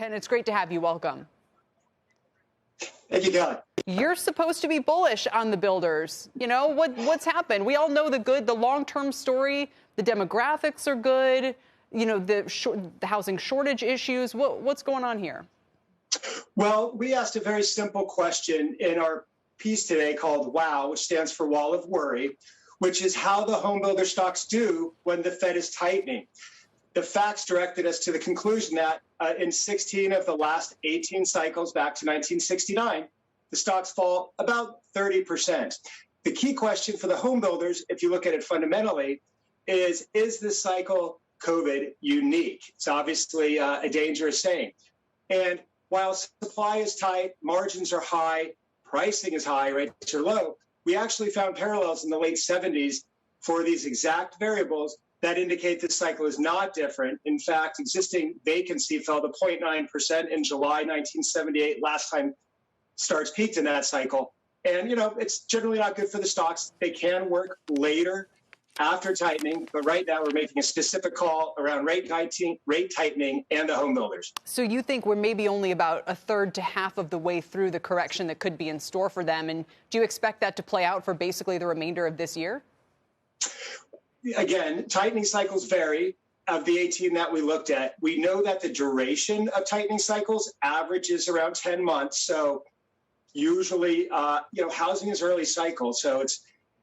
Ken, it's great to have you. Welcome. Thank you, Kelly. You're supposed to be bullish on the builders. You know, what's happened? We all know the long-term story. The demographics are good. You know, the housing shortage issues. What's going on here? Well, we asked a very simple question in our piece today called WOW, which stands for Wall of Worry, which is how the home builder stocks do when the Fed is tightening. The facts directed us to the conclusion that in 16 of the last 18 cycles back to 1969, the stocks fall about 30%. The key question for the home builders, if you look at it fundamentally, is this cycle COVID unique? It's obviously a dangerous saying. And while supply is tight, margins are high, pricing is high, rates are low, we actually found parallels in the late 70s for these exact variables that indicate this cycle is not different. In fact, existing vacancy fell to 0.9% in July 1978, last time starts peaked in that cycle. And, you know, it's generally not good for the stocks. They can work later after tightening, but right now we're making a specific call around rate tightening and the home builders. So you think we're maybe only about a third to half of the way through the correction that could be in store for them? And do you expect that to play out for basically the remainder of this year? Again, tightening cycles vary. Of the 18 that we looked at, we know that the duration of tightening cycles averages around 10 months. So usually, housing is early cycle. So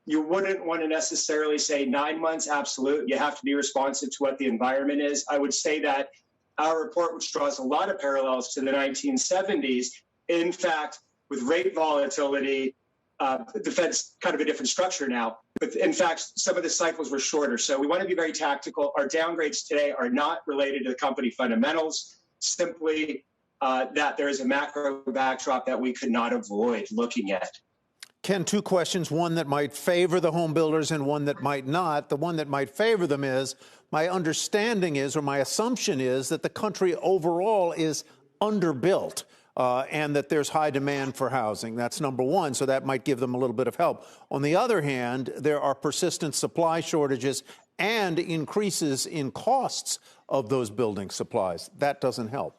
you wouldn't want to necessarily say 9 months absolute. You have to be responsive to what the environment is. I would say that our report, which draws a lot of parallels to the 1970s, in fact, with rate volatility, the Fed's kind of a different structure now. But in fact, some of the cycles were shorter. So we want to be very tactical. Our downgrades today are not related to the company fundamentals, simply that there is a macro backdrop that we could not avoid looking at. Ken, two questions, one that might favor the home builders and one that might not. The one that might favor them is, my understanding is, or my assumption is, that the country overall is underbuilt. And that there's high demand for housing. That's number one, so that might give them a little bit of help. On the other hand, there are persistent supply shortages and increases in costs of those building supplies. That doesn't help.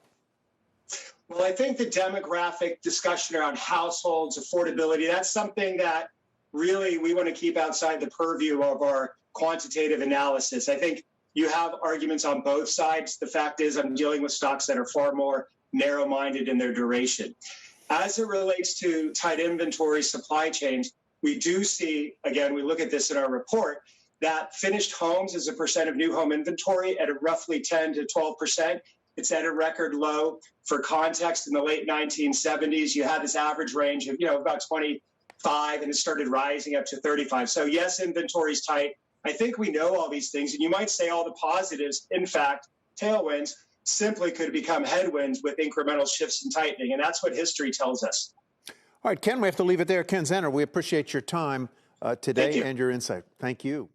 Well, I think the demographic discussion around households, affordability, that's something that really we want to keep outside the purview of our quantitative analysis. I think you have arguments on both sides. The fact is I'm dealing with stocks that are far more narrow-minded in their duration. As it relates to tight inventory supply chains, we do see, again, we look at this in our report, that finished homes as a percent of new home inventory at a roughly 10 to 12%. It's at a record low. For context, in the late 1970s, you had this average range of, about 25, and it started rising up to 35. So yes, inventory is tight. I think we know all these things, and you might say all the positives, in fact, tailwinds, simply could become headwinds with incremental shifts in tightening, and that's what history tells us. All right, Ken, we have to leave it there. Ken Zener, we appreciate your time today and your insight. Thank you.